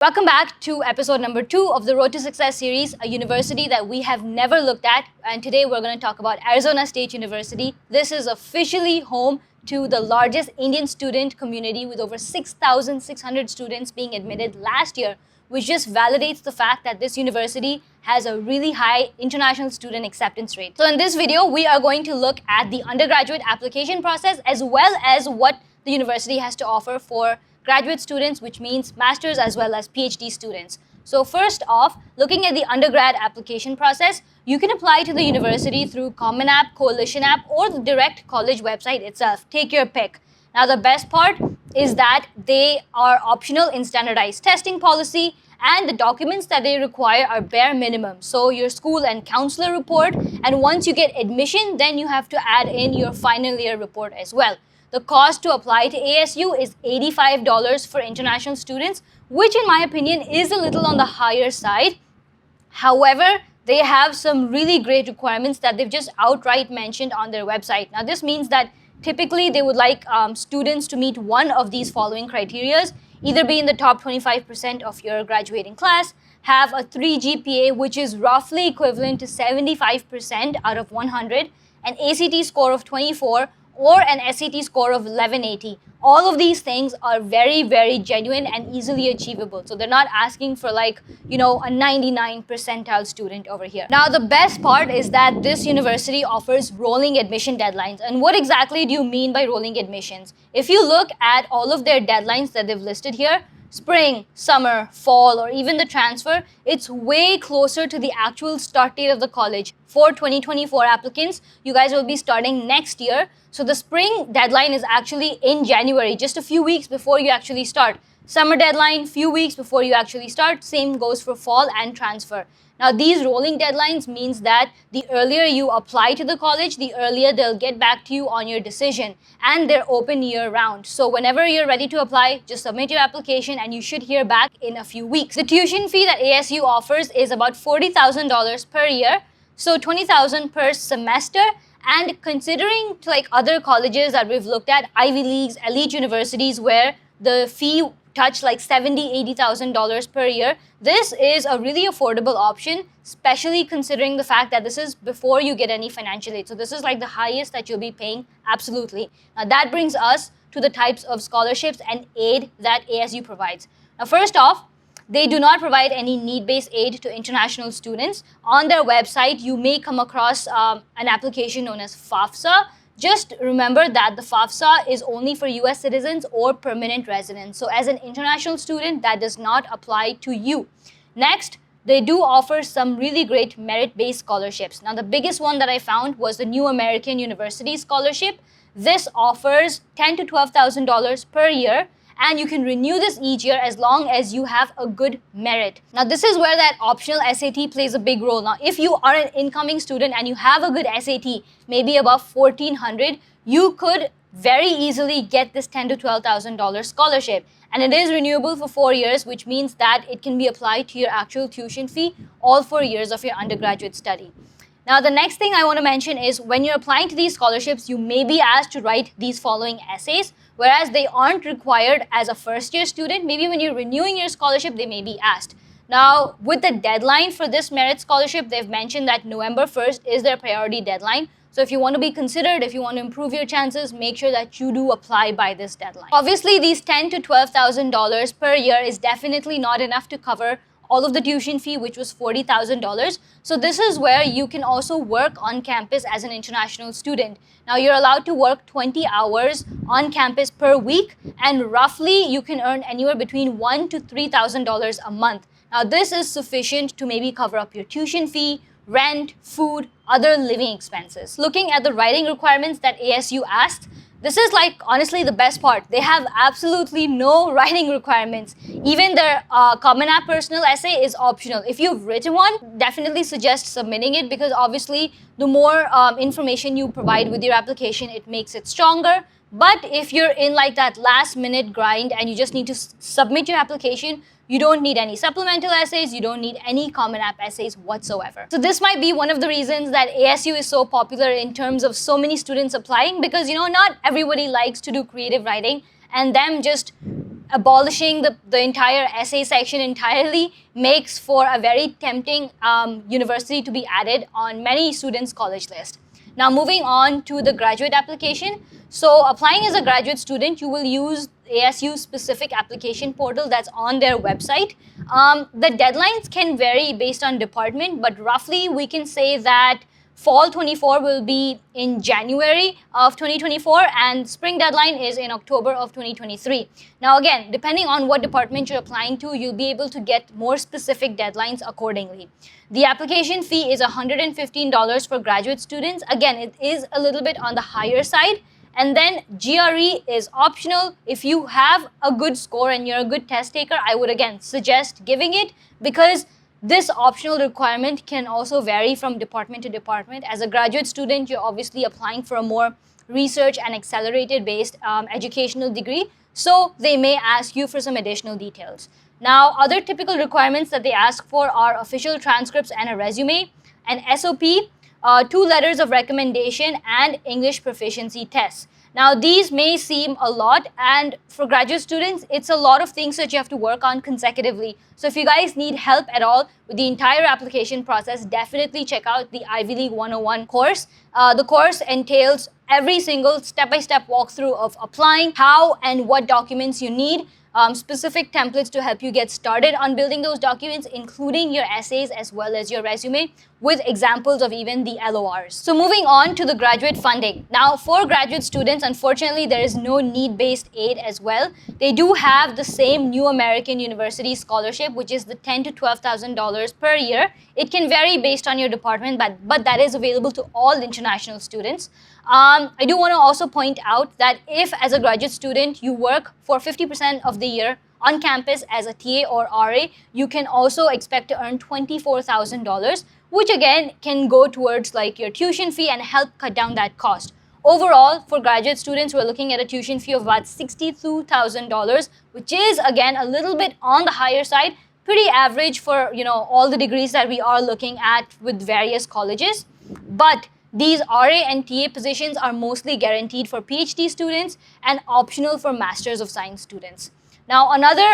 Welcome back to episode number 2 of the Road to Success series, a university that we have never looked at. And today we're going to talk about Arizona State University. This is officially home to the largest Indian student community with over 6,600 students being admitted last year, which just validates the fact that this university has a really high international student acceptance rate. So in this video, we are going to look at the undergraduate application process as well as what the university has to offer for graduate students, which means masters as well as PhD students. So first off, looking at the undergrad application process, you can apply to the university through Common App, Coalition App, or the direct college website itself. Take your pick. Now the best part is that they are optional in standardized testing policy, and the documents that they require are bare minimum. So your school and counselor report, and once you get admission, then you have to add in your final year report as well. The cost to apply to ASU is $85 for international students, which in my opinion is a little on the higher side. However, they have some really great requirements that they've just outright mentioned on their website. Now this means that typically they would like students to meet one of these following criterias: either be in the top 25% of your graduating class, have a 3 GPA, which is roughly equivalent to 75% out of 100, an ACT score of 24, or an SAT score of 1180. All of these things are very, very genuine and easily achievable. So they're not asking for a 99 percentile student over here. Now, the best part is that this university offers rolling admission deadlines. And what exactly do you mean by rolling admissions? If you look at all of their deadlines that they've listed here, spring, summer, fall, or even the transfer, it's way closer to the actual start date of the college. For 2024 applicants, you guys will be starting next year. So the spring deadline is actually in January, just a few weeks before you actually start. Summer deadline, few weeks before you actually start. Same goes for fall and transfer. Now, these rolling deadlines means that the earlier you apply to the college, the earlier they'll get back to you on your decision, and they're open year-round. So whenever you're ready to apply, just submit your application and you should hear back in a few weeks. The tuition fee that ASU offers is about $40,000 per year, so $20,000 per semester. And considering other colleges that we've looked at, Ivy Leagues, elite universities, where the fee touch like $70,000, $80,000 per year, this is a really affordable option, especially considering the fact that this is before you get any financial aid. So this is like the highest that you'll be paying, absolutely. Now that brings us to the types of scholarships and aid that ASU provides. Now first off, they do not provide any need-based aid to international students. On their website, you may come across an application known as FAFSA. Just remember that the FAFSA is only for US citizens or permanent residents. So as an international student, that does not apply to you. Next, they do offer some really great merit-based scholarships. Now, the biggest one that I found was the New American University Scholarship. This offers $10,000 to $12,000 per year, and you can renew this each year as long as you have a good merit. Now, this is where that optional SAT plays a big role. Now, if you are an incoming student and you have a good SAT, maybe above 1,400, you could very easily get this $10,000 to $12,000 scholarship. And it is renewable for 4 years, which means that it can be applied to your actual tuition fee all 4 years of your undergraduate study. Now, the next thing I want to mention is when you're applying to these scholarships, you may be asked to write these following essays, whereas they aren't required as a first-year student. Maybe when you're renewing your scholarship, they may be asked. Now, with the deadline for this merit scholarship, they've mentioned that November 1st is their priority deadline. So if you want to be considered, if you want to improve your chances, make sure that you do apply by this deadline. Obviously, these $10,000 to $12,000 per year is definitely not enough to cover all of the tuition fee, which was $40,000. So this is where you can also work on campus as an international student. Now you're allowed to work 20 hours on campus per week, and roughly you can earn anywhere between $1,000 to $3,000 a month. Now this is sufficient to maybe cover up your tuition fee, rent, food, other living expenses. Looking at the writing requirements that ASU asked, this is honestly the best part. They have absolutely no writing requirements. Even their Common App personal essay is optional. If you've written one, definitely suggest submitting it, because obviously the more information you provide with your application, it makes it stronger. But if you're in that last minute grind and you just need to submit your application, you don't need any supplemental essays, you don't need any Common App essays whatsoever. So this might be one of the reasons that ASU is so popular in terms of so many students applying, because not everybody likes to do creative writing, and them just abolishing the entire essay section entirely makes for a very tempting university to be added on many students' college list. Now moving on to the graduate application. So applying as a graduate student, you will use ASU's specific application portal that's on their website. The deadlines can vary based on department, but roughly we can say that Fall 24 will be in January of 2024 and spring deadline is in October of 2023. Now again, depending on what department you're applying to, you'll be able to get more specific deadlines accordingly. The application fee is $115 for graduate students. Again, it is a little bit on the higher side. And then GRE is optional. If you have a good score and you're a good test taker, I would again suggest giving it, because this optional requirement can also vary from department to department. As a graduate student, you're obviously applying for a more research and accelerated based educational degree, so they may ask you for some additional details. Now, other typical requirements that they ask for are official transcripts and a resume, an SOP, 2 letters of recommendation, and English proficiency tests. Now, these may seem a lot, and for graduate students, it's a lot of things that you have to work on consecutively. So if you guys need help at all with the entire application process, definitely check out the Ivy League 101 course. The course entails every single step-by-step walkthrough of applying, how and what documents you need, specific templates to help you get started on building those documents, including your essays as well as your resume, with examples of even the LORs. So moving on to the graduate funding. Now, for graduate students, unfortunately, there is no need-based aid as well. They do have the same New American University scholarship, which is the $10,000 to $12,000 per year. It can vary based on your department, but that is available to all international students. I do want to also point out that if, as a graduate student, you work for 50% of the year on campus as a TA or RA, you can also expect to earn $24,000, which again can go towards like your tuition fee and help cut down that cost. Overall, for graduate students, we're looking at a tuition fee of about $62,000, which is again a little bit on the higher side, pretty average for all the degrees that we are looking at with various colleges. But these RA and TA positions are mostly guaranteed for PhD students and optional for Masters of Science students. Now, another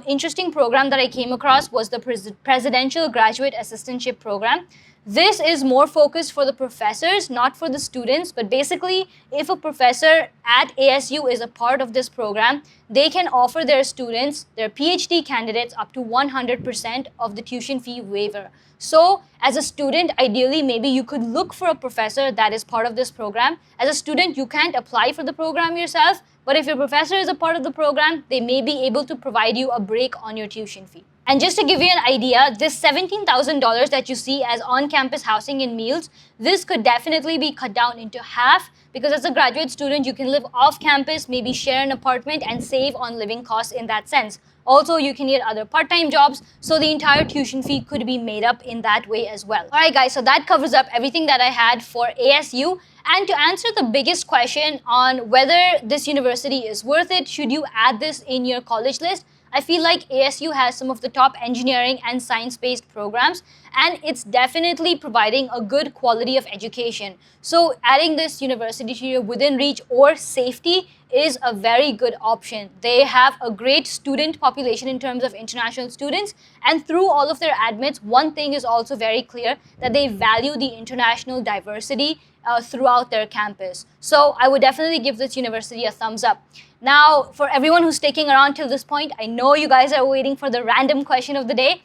interesting program that I came across was the Presidential Graduate Assistantship Program. This is more focused for the professors, not for the students, but basically, if a professor at ASU is a part of this program, they can offer their students, their PhD candidates, up to 100% of the tuition fee waiver. So, as a student, ideally, maybe you could look for a professor that is part of this program. As a student, you can't apply for the program yourself, but if your professor is a part of the program, they may be able to provide you a break on your tuition fee. And just to give you an idea, this $17,000 that you see as on-campus housing and meals, this could definitely be cut down into half, because as a graduate student, you can live off-campus, maybe share an apartment and save on living costs in that sense. Also, you can get other part-time jobs, so the entire tuition fee could be made up in that way as well. Alright guys, so that covers up everything that I had for ASU. And to answer the biggest question on whether this university is worth it, should you add this in your college list, I feel like ASU has some of the top engineering and science-based programs, and it's definitely providing a good quality of education. So adding this university to your within reach or safety is a very good option. They have a great student population in terms of international students, and through all of their admits, one thing is also very clear, that they value the international diversity throughout their campus. So I would definitely give this university a thumbs up. Now, for everyone who's sticking around till this point, I know you guys are waiting for the random question of the day.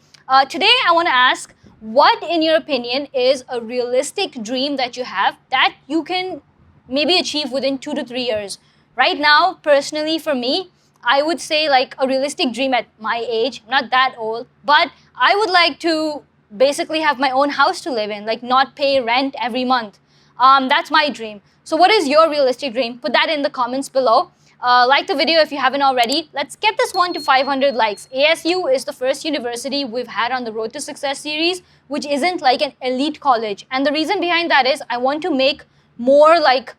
Today, I want to ask, what, in your opinion, is a realistic dream that you have that you can maybe achieve within 2 to 3 years? Right now, personally, for me, I would say like a realistic dream at my age, not that old, but I would like to basically have my own house to live in, like not pay rent every month. That's my dream. So what is your realistic dream? Put that in the comments below. Like the video if you haven't already. Let's get this one to 500 likes. ASU is the first university we've had on the Road to Success series, which isn't like an elite college. And the reason behind that is I want to make more like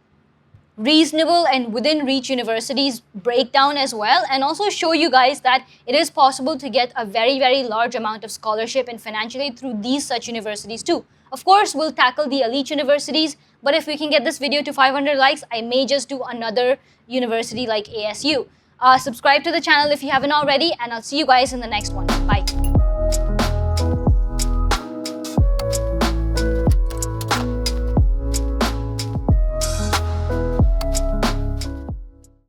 reasonable and within reach universities breakdown as well, and also show you guys that it is possible to get a very, very large amount of scholarship and financial aid through these such universities too. Of course, we'll tackle the elite universities, but if we can get this video to 500 likes, I may just do another university like ASU. Subscribe to the channel if you haven't already, and I'll see you guys in the next one. Bye.